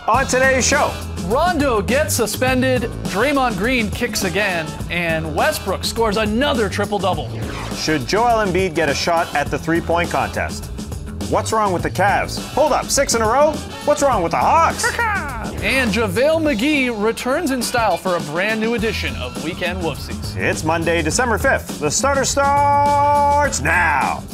On today's show, Rondo gets suspended, Draymond Green kicks again, and Westbrook scores another triple-double. should Joel Embiid get a shot at the three-point contest? What's wrong with the Cavs? Hold up, 6 in a row? What's wrong with the Hawks? And JaVale McGee returns in style for a brand new edition of Weekend Whoopsies. It's Monday, December 5th. The starter starts now.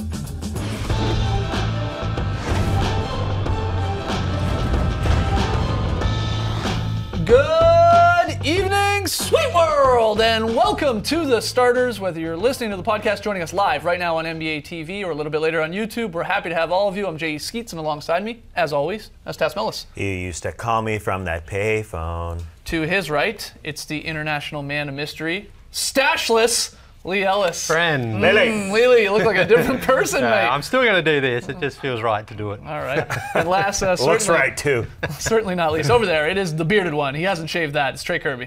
Good evening, Sweet World, and welcome to the starters. Whether you're listening to the podcast, joining us live right now on NBA TV or a little bit later on YouTube, we're happy to have all of you. I'm J.E. Skeets, and alongside me, as always, that's Tas Melis. You used to call me from that payphone. To his right, it's the international man of mystery, Stashless Lee Ellis. Friend. Lily, you look like a different person, mate. I'm still going to do this. It just feels right to do it. All right. And last, Looks right, too. certainly not least, over there, it is the bearded one. He hasn't shaved that. It's Trey Kirby.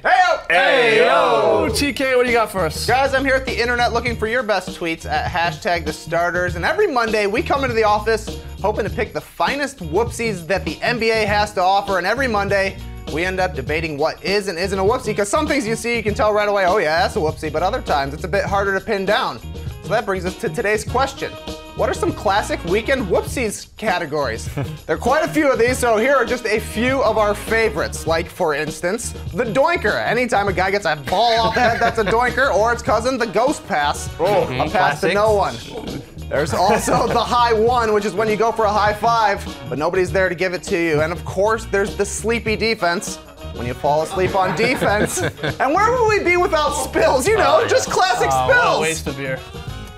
Hey, yo! TK, what do you got for us? Guys, I'm here at the internet looking for your best tweets at #TheStarters. And every Monday, we come into the office hoping to pick the finest whoopsies that the NBA has to offer. And every Monday, we end up debating what is and isn't a whoopsie. Because some things you see, you can tell right away, oh yeah, that's a whoopsie. But other times, it's a bit harder to pin down. So that brings us to today's question. What are some classic weekend whoopsies categories? There are quite a few of these, so here are just a few of our favorites. Like, for instance, the doinker. Anytime a guy gets a ball off the head, that's a doinker. Or its cousin, the ghost pass. A pass to no one. There's also the high one, which is when you go for a high five, but nobody's there to give it to you. And of course, there's the sleepy defense, when you fall asleep on defense. And where would we be without spills? You know, just classic spills. What a waste of beer.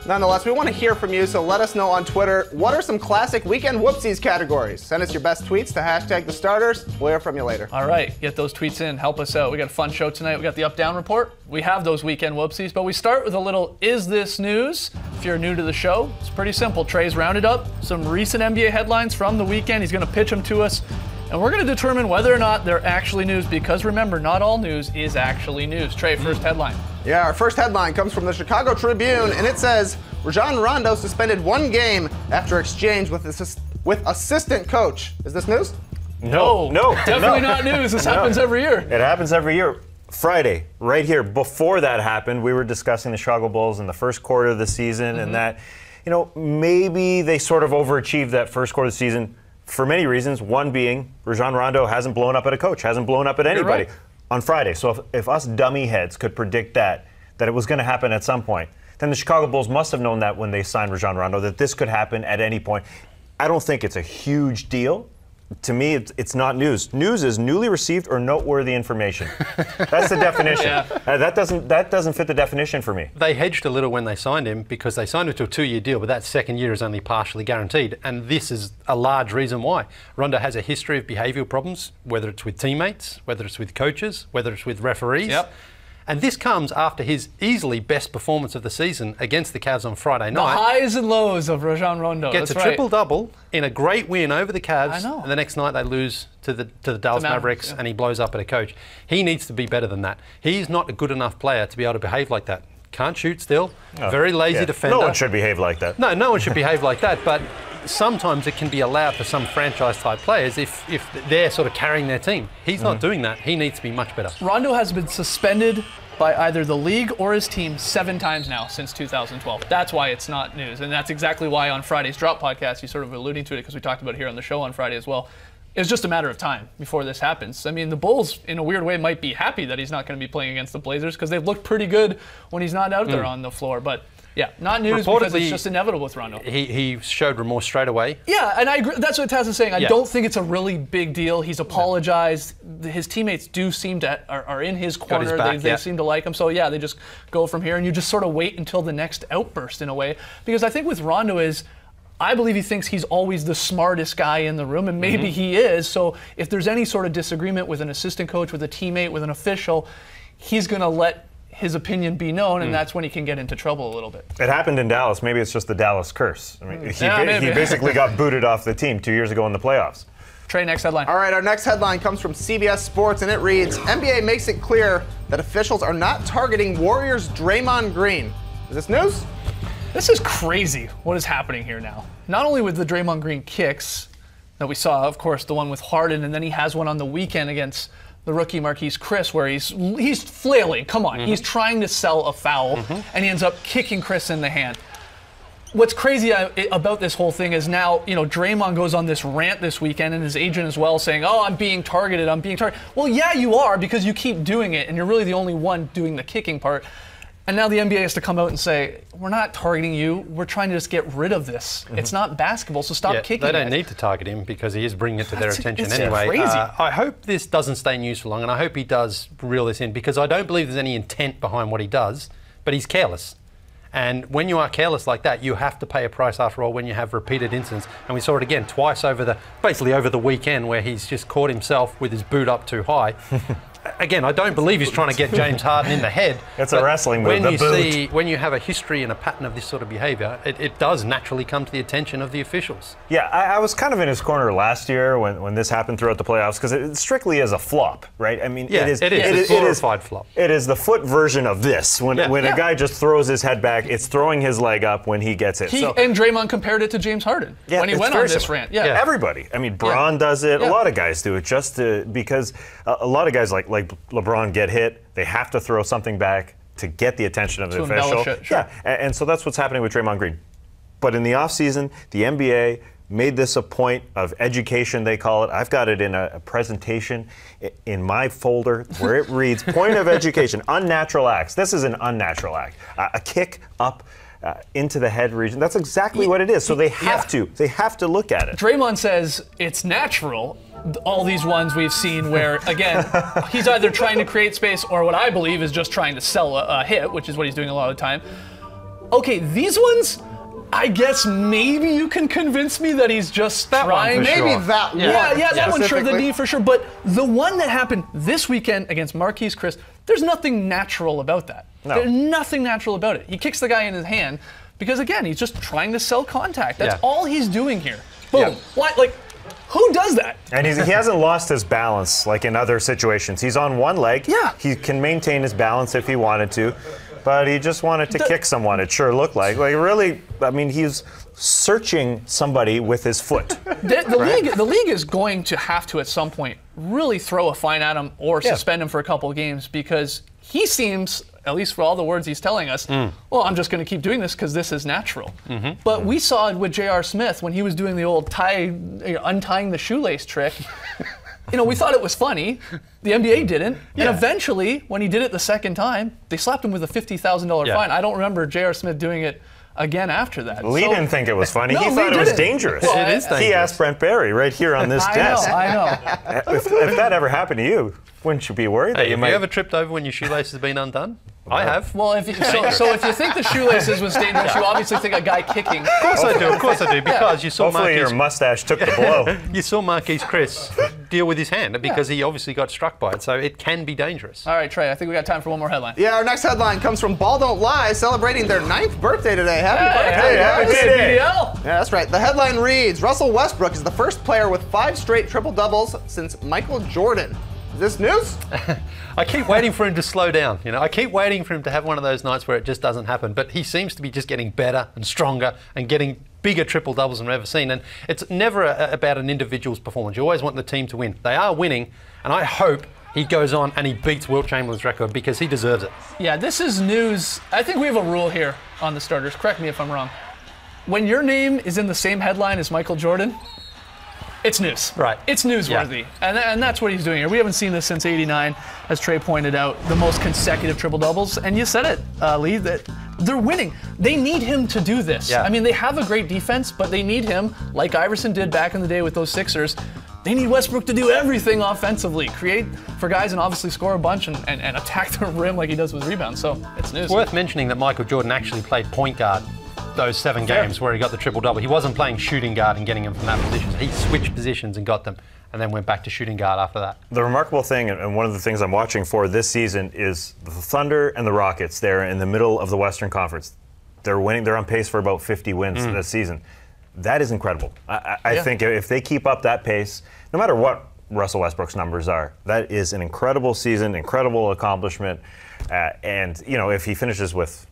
Nonetheless, we want to hear from you, so let us know on Twitter, what are some classic weekend whoopsies categories? Send us your best tweets to #TheStarters. We'll hear from you later. All right, get those tweets in. Help us out. We got a fun show tonight. We got the up-down report. We have those weekend whoopsies, but we start with a little Is This News? If you're new to the show, it's pretty simple. Trey's rounded up some recent NBA headlines from the weekend. He's going to pitch them to us, and we're going to determine whether or not they're actually news, because remember, not all news is actually news. Trey, first headline. Yeah, our first headline comes from the Chicago Tribune, and it says, Rajon Rondo suspended 1 game after exchange with assistant coach. Is this news? No. Definitely not news. This happens every year. It happens every year. Friday, right here, before that happened, we were discussing the Chicago Bulls in the first quarter of the season, and that, you know, maybe they sort of overachieved that first quarter of the season for many reasons. One being, Rajon Rondo hasn't blown up at a coach, hasn't blown up at anybody on Friday. So if us dummy heads could predict that it was going to happen at some point, then the Chicago Bulls must have known that when they signed Rajon Rondo, that this could happen at any point. I don't think it's a huge deal. To me, it's not news. News is newly received or noteworthy information. That's the definition. That doesn't fit the definition for me. They hedged a little when they signed him because they signed him to a 2-year deal, but that second year is only partially guaranteed. And this is a large reason why. Rondo has a history of behavioural problems, whether it's with teammates, whether it's with coaches, whether it's with referees. Yep. And this comes after his easily best performance of the season against the Cavs on Friday The night. highs and lows of Rajon Rondo. Gets That's a triple-double in a great win over the Cavs. I know. And the next night they lose to the Dallas Mavericks, and he blows up at a coach. He needs to be better than that. He's not a good enough player to be able to behave like that. Can't shoot still. Very lazy defender. No one should behave like that. No one should behave like that. But sometimes it can be allowed for some franchise-type players if they're sort of carrying their team. He's not doing that. He needs to be much better. Rondo has been suspended by either the league or his team 7 times now since 2012. That's why it's not news. And that's exactly why on Friday's Drop podcast, you sort of alluding to it because we talked about it here on the show on Friday as well. It's just a matter of time before this happens. I mean, the Bulls, in a weird way, might be happy that he's not going to be playing against the Blazers because they've looked pretty good when he's not out there on the floor. But yeah, not news because it's just inevitable with Rondo. He showed remorse straight away. Yeah, and I agree. That's what Taz is saying. I don't think it's a really big deal. He's apologized. His teammates do seem to are in his corner. They seem to like him. So yeah, they just go from here, and you just sort of wait until the next outburst in a way. Because I think with Rondo is, I believe he thinks he's always the smartest guy in the room, and maybe he is. So if there's any sort of disagreement with an assistant coach, with a teammate, with an official, he's going to let his opinion be known, and that's when he can get into trouble a little bit. It happened in Dallas. Maybe it's just the Dallas curse. I mean, he basically got booted off the team 2 years ago in the playoffs. Trey, next headline. All right, our next headline comes from CBS Sports, and it reads, NBA makes it clear that officials are not targeting Warriors' Draymond Green. Is this news? This is crazy what is happening here now. Not only with the Draymond Green kicks, that we saw, of course, the one with Harden, and then he has one on the weekend against the rookie Marquise Chris, where he's flailing. Come on, he's trying to sell a foul, and he ends up kicking Chris in the hand. What's crazy about this whole thing is now, Draymond goes on this rant this weekend, and his agent as well, saying, "Oh, I'm being targeted. I'm being targeted." Well, yeah, you are, because you keep doing it, and you're really the only one doing the kicking part. And now the NBA has to come out and say, "We're not targeting you. We're trying to just get rid of this. It's not basketball, so stop kicking." They don't need to target him because he is bringing it to their attention it's anyway. Crazy. I hope this doesn't stay news for long, and I hope he does reel this in, because I don't believe there's any intent behind what he does, but he's careless. And when you are careless like that, you have to pay a price after all when you have repeated incidents. And we saw it again twice basically over the weekend, where he's just caught himself with his boot up too high. Again, I don't believe he's trying to get James Harden in the head. It's a wrestling move, When you have a history and a pattern of this sort of behaviour, it does naturally come to the attention of the officials. Yeah, I was kind of in his corner last year when this happened throughout the playoffs, because it strictly is a flop, right? I mean, it is a glorified flop. It is the foot version of this. When a guy just throws his head back, it's throwing his leg up when he gets it. And Draymond compared it to James Harden when he went on this rant. Yeah, everybody. I mean, Bron does it. A lot of guys do it because a lot of guys like LeBron get hit. They have to throw something back to get the attention of the official. Sure. And so that's what's happening with Draymond Green. But in the offseason, the NBA made this a point of education, they call it. I've got it in a presentation in my folder where it reads, point of education, unnatural acts. This is an unnatural act. A kick up into the head region. That's exactly what it is. So they have to look at it. Draymond says it's natural. All these ones we've seen where, again, he's either trying to create space or what I believe is just trying to sell a hit, which is what he's doing a lot of the time. Okay, these ones, I guess maybe you can convince me that he's just trying. Maybe that one. Yeah, that one, sure, the knee for sure. But the one that happened this weekend against Marquise Chris, there's nothing natural about that. No. There's nothing natural about it. He kicks the guy in his hand because, again, he's just trying to sell contact. That's all he's doing here. Boom. Why? Who does that? And he hasn't lost his balance like in other situations. He's on one leg. Yeah. He can maintain his balance if he wanted to, but he just wanted to kick someone, it sure looked like. Like, really, I mean, he's searching somebody with his foot. The league is going to have to, at some point, really throw a fine at him or suspend him for a couple of games, because he seems, at least for all the words he's telling us, well, I'm just going to keep doing this because this is natural. But we saw it with J.R. Smith when he was doing the old untying the shoelace trick. We thought it was funny. The NBA didn't. And eventually, when he did it the second time, they slapped him with a $50,000 fine. I don't remember J.R. Smith doing it again after that. Lee didn't think it was funny. No, he thought it was dangerous. Well, it is dangerous. He asked Brent Barry right here on this desk. I know. If that ever happened to you, wouldn't you be worried that you might... Have you ever tripped over when your shoelace has been undone? I have. Well, if you think the shoelaces was dangerous, you obviously think a guy kicking. Of course I do, because you saw Hopefully your mustache took the blow. You saw Marquise Chris deal with his hand because he obviously got struck by it, so it can be dangerous. All right, Trey, I think we got time for one more headline. Yeah, our next headline comes from Ball Don't Lie, celebrating their 9th birthday today. Happy birthday, happy guys. birthday. Yeah, that's right. The headline reads, Russell Westbrook is the first player with 5 straight triple-doubles since Michael Jordan. Is this news? I keep waiting for him to slow down. I keep waiting for him to have one of those nights where it just doesn't happen. But he seems to be just getting better and stronger and getting bigger triple doubles than we've ever seen. And it's never about an individual's performance. You always want the team to win. They are winning, and I hope he goes on and he beats Wilt Chamberlain's record because he deserves it. Yeah, this is news. I think we have a rule here on the starters. Correct me if I'm wrong. When your name is in the same headline as Michael Jordan, it's news. Right. It's newsworthy. Yeah. And that's what he's doing here. We haven't seen this since '89, as Trey pointed out, the most consecutive triple-doubles. And you said it, Lee, that they're winning. They need him to do this. Yeah. I mean, they have a great defense, but they need him, like Iverson did back in the day with those Sixers. They need Westbrook to do everything offensively, create for guys and obviously score a bunch and attack the rim like he does with rebounds. So it's news. It's worth mentioning that Michael Jordan actually played point guard those 7 games where he got the triple-double. He wasn't playing shooting guard and getting them from that position. He switched positions and got them, and then went back to shooting guard after that. The remarkable thing, and one of the things I'm watching for this season, is the Thunder and the Rockets. They're in the middle of the Western Conference. They're winning. They're on pace for about 50 wins this season. That is incredible. I think if they keep up that pace, no matter what Russell Westbrook's numbers are, that is an incredible season, incredible accomplishment. And if he finishes with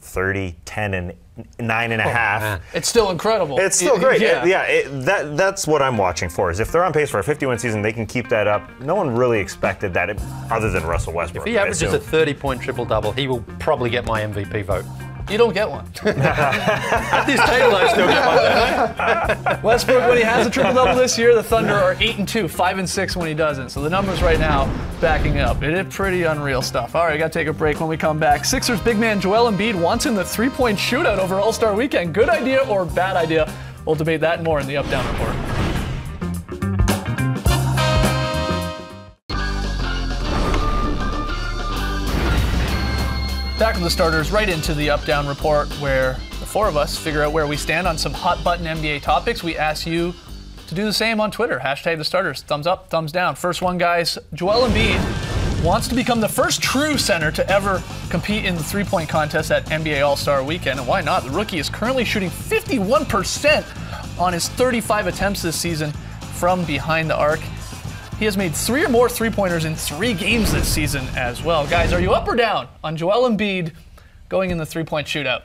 30, 10, and 9.5. It's still incredible. It's still great. That's what I'm watching for. Is if they're on pace for a 50-win season, they can keep that up. No one really expected that, other than Russell Westbrook. If he averages a 30-point triple-double, he will probably get my MVP vote. You don't get one. At this table, I still get one. Westbrook, when he has a triple-double this year, the Thunder are 8-2, 5-6 when he doesn't. So the numbers right now backing up. It is pretty unreal stuff. All right, got to take a break. When we come back, Sixers big man Joel Embiid wants in the three-point shootout over All-Star Weekend. Good idea or bad idea? We'll debate that and more in the Up Down Report. Back with the starters, right into the Up Down Report, where the four of us figure out where we stand on some hot button NBA topics. We ask you to do the same on Twitter. Hashtag the starters. Thumbs up, thumbs down. First one, guys. Joel Embiid wants to become the first true center to ever compete in the three-point contest at NBA All-Star Weekend. And why not? The rookie is currently shooting 51% on his 35 attempts this season from behind the arc. He has made 3 or more three-pointers in 3 games this season as well. Guys, are you up or down on Joel Embiid going in the three-point shootout?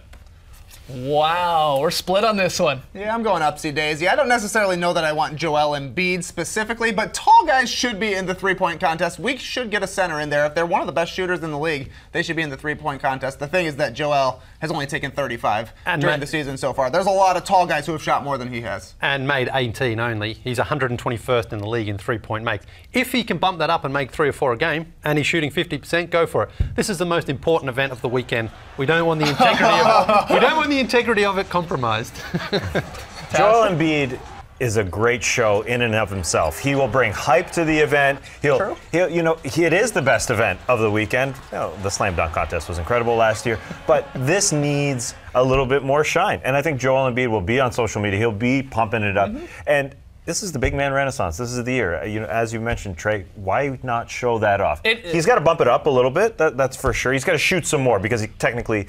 Wow, we're split on this one. Yeah, I'm going upsy daisy. I don't necessarily know that I want Joel Embiid specifically, but tall guys should be in the three-point contest. We should get a center in there. If they're one of the best shooters in the league, they should be in the three-point contest. The thing is that Joel has only taken 35 during the season so far. There's a lot of tall guys who have shot more than he has. And made 18 only. He's 121st in the league in three-point makes. If he can bump that up and make 3 or 4 a game, and he's shooting 50%, go for it. This is the most important event of the weekend. We don't want the integrity of it compromised. Joel Embiid is a great show in and of himself. He will bring hype to the event. It is the best event of the weekend. The slam dunk contest was incredible last year, but this needs a little bit more shine. And I think Joel Embiid will be on social media. He'll be pumping it up. And this is the big man renaissance. This is the year. As you mentioned, Trey, why not show that off? He's got to bump it up a little bit. That's for sure. He's got to shoot some more because technically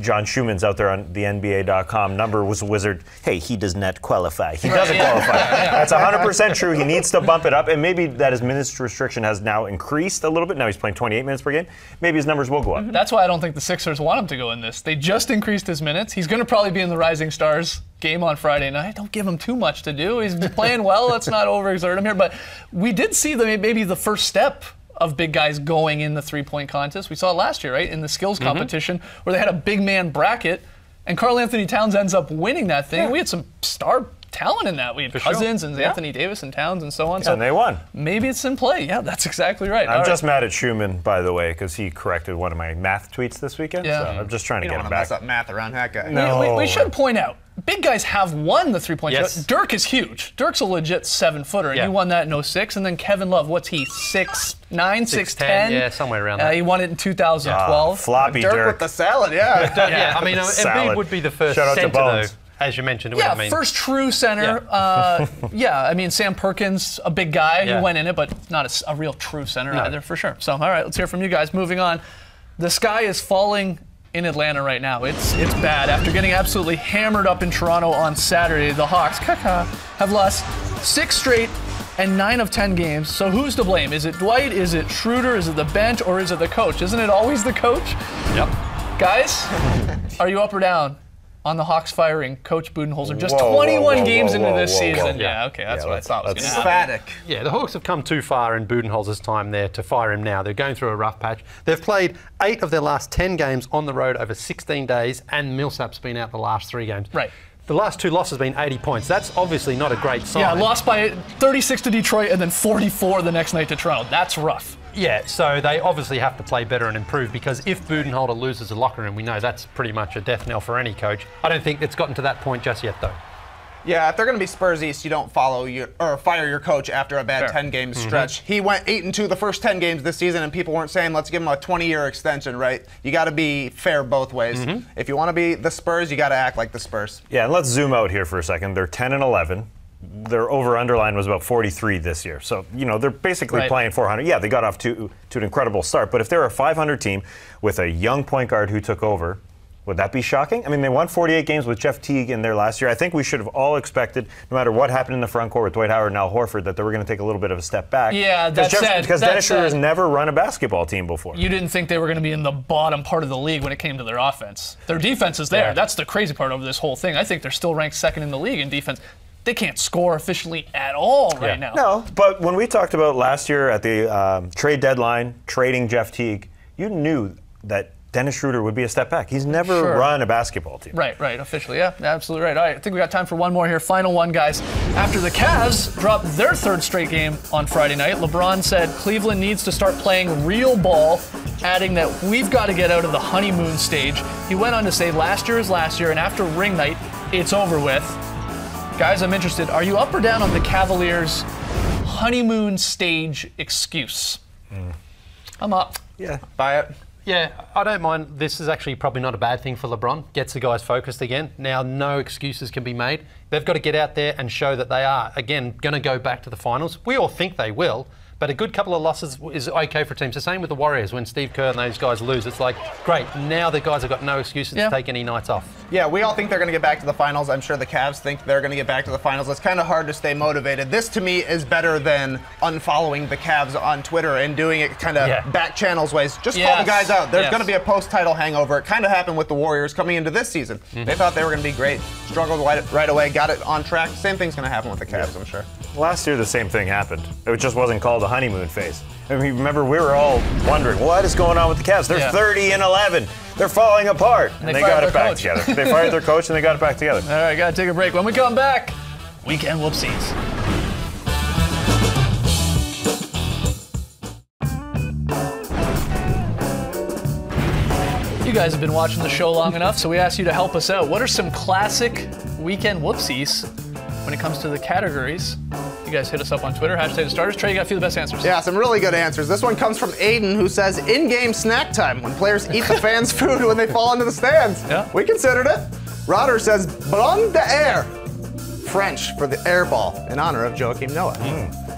John Schuman's out there on the NBA.com. Number was a wizard. Hey, he does not qualify. He doesn't qualify. That's 100% true. He needs to bump it up, and maybe that his minutes restriction has now increased a little bit. Now he's playing 28 minutes per game. Maybe his numbers will go up. That's why I don't think the Sixers want him to go in this. They just increased his minutes. He's going to probably be in the Rising Stars game on Friday night. Don't give him too much to do. He's playing well. Let's not overexert him here. But we did see maybe the first step of big guys going in the three-point contest. We saw it last year, right, in the skills competition where they had a big man bracket, and Karl Anthony Towns ends up winning that thing. Yeah. We had some star talent in that. We had Cousins and Anthony Davis and Towns and so on. So and they won. Maybe it's in play. Yeah, that's exactly right. I'm just mad at Schumann, by the way, because he corrected one of my math tweets this weekend. Yeah. So I'm just trying to get him back. You don't want to mess up math around that guy. No. We should point out, big guys have won the three-point shot. Dirk is huge. Dirk's a legit 7-footer, and he won that in 06. And then Kevin Love, what's he, 6'9", 6'10"? Yeah, somewhere around that. He won it in 2012. Floppy Dirk with the salad, I mean, Embiid would be the first center, though, as you mentioned. First true center. I mean, Sam Perkins, a big guy who went in it, but not a real true center either, for sure. So, all right, let's hear from you guys. Moving on. The sky is falling in Atlanta right now. It's bad. After getting absolutely hammered up in Toronto on Saturday, the Hawks have lost 6 straight and 9 of 10 games. So who's to blame? Is it Dwight? Is it Schroeder? Is it the bench? Or is it the coach? Isn't it always the coach? Yep. Guys, are you up or down on the Hawks firing Coach Budenholzer just 21 games into this season? Yeah, okay, that's what I thought was going to happen. Emphatic. Yeah, the Hawks have come too far in Budenholzer's time there to fire him now. They're going through a rough patch. They've played 8 of their last 10 games on the road over 16 days, and Millsap's been out the last 3 games. Right. The last 2 losses have been 80 points. That's obviously not a great sign. Yeah, lost by 36 to Detroit and then 44 the next night to Toronto. That's rough. Yeah, so they obviously have to play better and improve, because if Budenholzer loses the locker room, we know that's pretty much a death knell for any coach. I don't think it's gotten to that point just yet, though. Yeah, if they're going to be Spurs East, you don't fire your coach after a bad 10-game stretch. He went 8-2 the first 10 games this season, and people weren't saying, let's give him a 20-year extension, right? You got to be fair both ways. If you want to be the Spurs, you got to act like the Spurs. Yeah, and let's zoom out here for a second. They're 10-11. Their over-underline was about 43 this year. So, they're basically playing 400. Yeah, they got off to an incredible start. But if they're a 500 team with a young point guard who took over, Would that be shocking? I mean, they won 48 games with Jeff Teague in there last year. I think we should have all expected, no matter what happened in the front court with Dwight Howard and Al Horford, that they were going to take a little bit of a step back. Yeah, because Dennis Schroeder has never run a basketball team before. You didn't think they were going to be in the bottom part of the league when it came to their offense. Their defense is there. Yeah. That's the crazy part of this whole thing. I think they're still ranked second in the league in defense. They can't score efficiently at all right now. No, but when we talked about last year at the trade deadline, trading Jeff Teague, you knew that Dennis Schroeder would be a step back. He's never run a basketball team. Right, officially, yeah, absolutely right. All right, I think we got time for one more here. Final one, guys. After the Cavs dropped their third straight game on Friday night, LeBron said Cleveland needs to start playing real ball, adding that we've got to get out of the honeymoon stage. He went on to say last year is last year, and after ring night, it's over with. Guys, I'm interested. Are you up or down on the Cavaliers' honeymoon stage excuse? I'm up. Yeah, buy it. Yeah, I don't mind. This is actually probably not a bad thing for LeBron. Gets the guys focused again. Now, no excuses can be made. They've got to get out there and show that they are, again, going to go back to the finals. We all think they will, but a good couple of losses is okay for teams. The same with the Warriors. When Steve Kerr and those guys lose, it's like, great, now the guys have got no excuses to take any nights off. Yeah, we all think they're going to get back to the finals. I'm sure the Cavs think they're going to get back to the finals. It's kind of hard to stay motivated. This, to me, is better than unfollowing the Cavs on Twitter and doing it kind of back channels ways. Just call the guys out. There's going to be a post-title hangover. It kind of happened with the Warriors coming into this season. They thought they were going to be great. Struggled right away, got it on track. Same thing's going to happen with the Cavs, I'm sure. Last year, the same thing happened. It just wasn't called the honeymoon phase. I mean, remember, we were all wondering, what is going on with the Cavs? They're 30-11. They're falling apart. And they got it back together. They fired their coach and they got it back together. All right, got to take a break. When we come back, weekend whoopsies. You guys have been watching the show long enough, so we asked you to help us out. What are some classic weekend whoopsies when it comes to the categories? You guys hit us up on Twitter, #TheStarters. Trey, you got a few of the best answers. Yeah, some really good answers. This one comes from Aiden, who says in-game snack time, when players eat the fans' food when they fall into the stands. Yeah. We considered it. Rodder says ballon d'air, French for the air ball, in honor of Joakim Noah.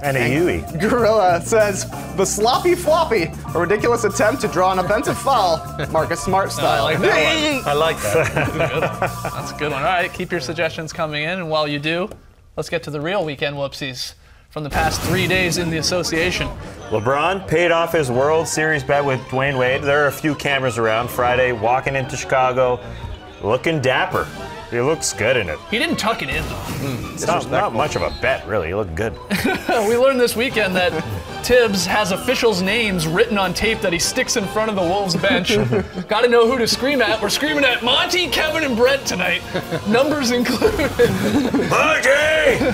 And a Yui. Gorilla says the sloppy floppy, a ridiculous attempt to draw an offensive foul, Marcus Smart style. I like that one. I like that. That's a good one. All right, keep your suggestions coming in, and while you do, let's get to the real weekend whoopsies from the past 3 days in the association. LeBron paid off his World Series bet with Dwayne Wade. There are a few cameras around Friday, walking into Chicago, looking dapper. He looks good in it. He didn't tuck it in, though. It's not much of a bet, really. He looked good. We learned this weekend that Tibbs has officials' names written on tape that he sticks in front of the Wolves bench. Got to know who to scream at. We're screaming at Monty, Kevin, and Brent tonight. Numbers included. Monty!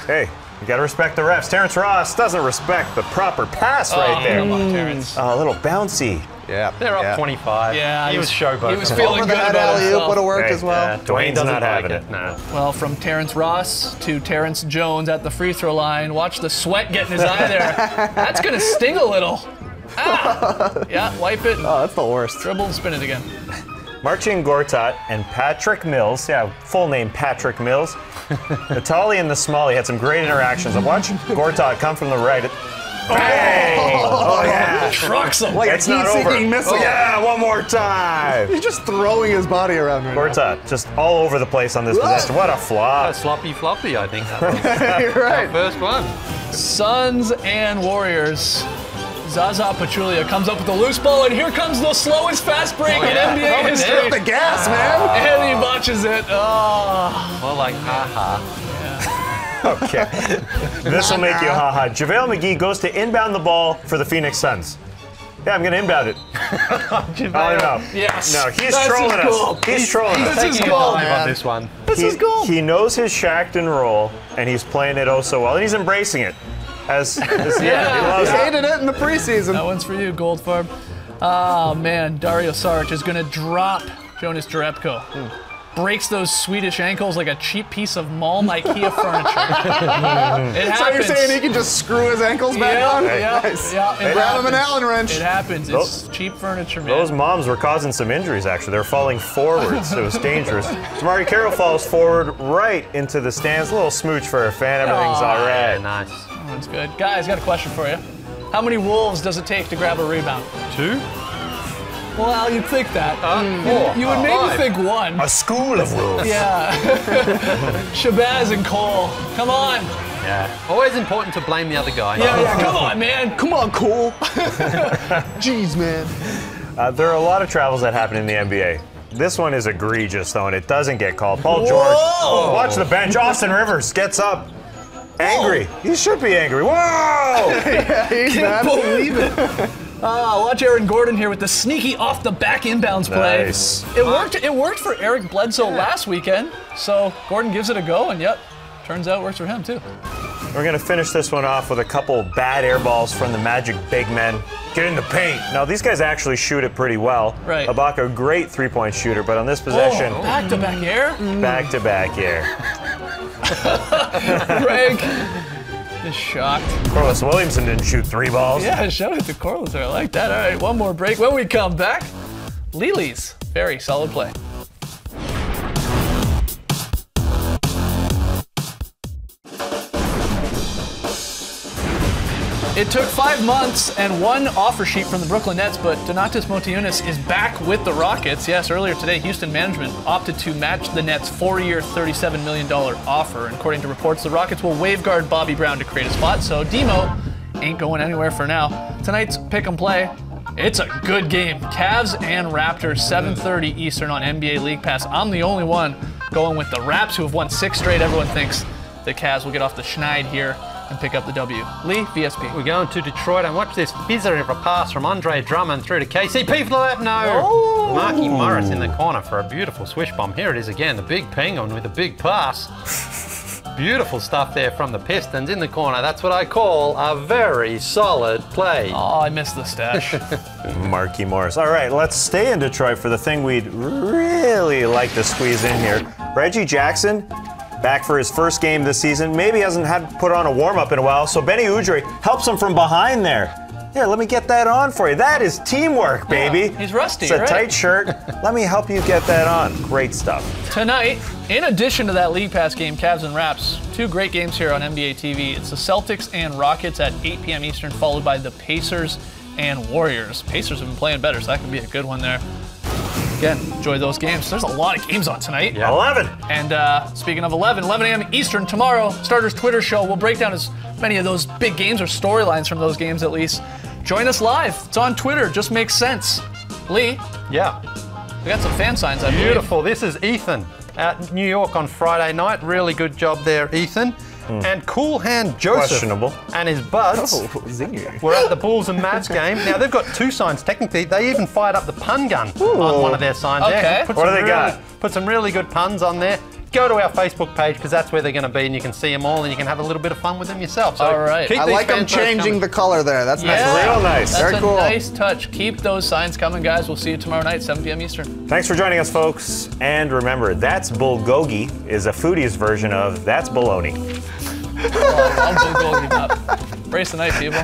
Hey, you got to respect the refs. Terrence Ross doesn't respect the proper pass right there. Come on, Terrence. A little bouncy. Yeah, they're up 25. Yeah, he was showboating. He was feeling over good the head about alley-oop himself. would have worked as well. Dwayne's doesn't not having like it. No. Well, from Terrence Ross to Terrence Jones at the free throw line. Watch the sweat get in his eye there. That's going to sting a little. Ah! Yeah, wipe it. Oh, that's the worst. Dribble and spin it again. Marcin Gortat and Patrick Mills, full name Patrick Mills. Natali and the Smalley had some great interactions. Watch Gortat come from the right. Bang! Oh, yeah. Trucks him. Like It's a not over. heat-seeking missile. Oh, yeah, one more time. He's just throwing his body around right Gortat, just all over the place on this possession. What a flop. Sloppy floppy, I think. That was now. You're right. first one. Suns and Warriors. Zaza Pachulia comes up with the loose ball, and here comes the slowest fast break in NBA history. Strip the gas, man. And he botches it. Oh. More like ha-ha. Okay. This will make you ha-ha. JaVale McGee goes to inbound the ball for the Phoenix Suns. Yeah, I'm going to inbound it. Oh, no. Yes. No, he's This trolling is cool. us. He's trolling us. This is Taking cool, a dive man. on this one. This is cool. He knows his Shackton role, and he's playing it oh so well, and he's embracing it. He loves He it. hated it in the preseason. That one's for you, Goldfarb. Oh, man. Dario Saric is going to drop Jonas Jerebko. Breaks those Swedish ankles like a cheap piece of Malm IKEA furniture. It happens. So you're saying he can just screw his ankles back on? Nice. Yeah. It Grab him an happens. Allen wrench. It happens. It's cheap furniture, man. Those moms were causing some injuries, actually. They were falling forwards. It was dangerous. Tamari Carroll falls forward right into the stands. A little smooch for a fan. Everything's all right. Yeah, nice. That one's good. Guys, got a question for you. How many Wolves does it take to grab a rebound? 2? Well, you'd think that. You would maybe think one. A school of wolves. Yeah. Shabazz and Cole. Come on. Yeah. Always important to blame the other guy. Yeah. Come on, man. Come on, Cole. Jeez, man. There are a lot of travels that happen in the NBA. This one is egregious, though, and it doesn't get called. Paul George, watch the bench. Austin Rivers gets up. Angry. He should be angry. Whoa! Yeah, he's Can't mad. believe it. Watch Aaron Gordon here with the sneaky off the back inbounds play. Nice. It worked for Eric Bledsoe last weekend, so Gordon gives it a go, and yep, turns out it works for him too. We're going to finish this one off with a couple bad air balls from the Magic big men. Get in the paint. Now, these guys actually shoot it pretty well. Right. Ibaka, a great three-point shooter, but on this possession, Back-to-back air? back-to-back air. Greg is shocked. Corliss Williamson didn't shoot 3 balls. Yeah, shout out to Corliss there. I like that. All right, one more break. When we come back, Lili's very solid play. It took 5 months and one offer sheet from the Brooklyn Nets, but Donatas Motiejunas is back with the Rockets. Yes, earlier today, Houston management opted to match the Nets' 4-year, $37 million offer. And according to reports, the Rockets will waive guard Bobby Brown to create a spot, so Demo ain't going anywhere for now. Tonight's pick and play, it's a good game. Cavs and Raptors, 7:30 Eastern on NBA League Pass. I'm the only one going with the Raps, who have won 6 straight. Everyone thinks the Cavs will get off the schneid here and pick up the W. Lee, VSP. We're going to Detroit and watch this bizarre of a pass from Andre Drummond through to KCP for the left. No. Marky Morris in the corner for a beautiful swish bomb. Here it is again, the big penguin with a big pass. Beautiful stuff there from the Pistons in the corner. That's what I call a very solid play. Oh, I missed the stash. Marky Morris. All right, let's stay in Detroit for the thing we'd really like to squeeze in here. Reggie Jackson, back for his first game this season. Maybe hasn't had put on a warm-up in a while, so Benny Udrih helps him from behind there. Here, let me get that on for you. That is teamwork, baby. Yeah, he's rusty, It's a right? tight shirt. Let me help you get that on. Great stuff. Tonight, in addition to that League Pass game, Cavs and Raps, 2 great games here on NBA TV. It's the Celtics and Rockets at 8 p.m. Eastern, followed by the Pacers and Warriors. Pacers have been playing better, so that could be a good one there. Again, enjoy those games. There's a lot of games on tonight. Yeah. 11. And speaking of 11 a.m. Eastern tomorrow, Starters Twitter show. We'll break down as many of those big games or storylines from those games at least. Join us live. It's on Twitter. Just makes sense. Lee, Yeah. we got some fan signs, I believe. Beautiful. This is Ethan at New York on Friday night. Really good job there, Ethan. And Cool Hand Joseph Questionable. and his buds Zinger. were at the Bulls and Mavs game. Now, they've got 2 signs. Technically, they even fired up the pun gun on one of their signs. Okay. Yeah, What do they got? Put some really good puns on there. Go to our Facebook page because that's where they're going to be and you can see them all and you can have a little bit of fun with them yourself. So All right. keep I these like them fan posts changing coming. the color there. That's nice. Real nice. That's Very a cool. nice touch. Keep those signs coming, guys. We'll see you tomorrow night, 7 p.m. Eastern. Thanks for joining us, folks. And remember, That's Bulgogi is a foodie's version of That's Baloney. I'll bulgogi up. Brace the night, people.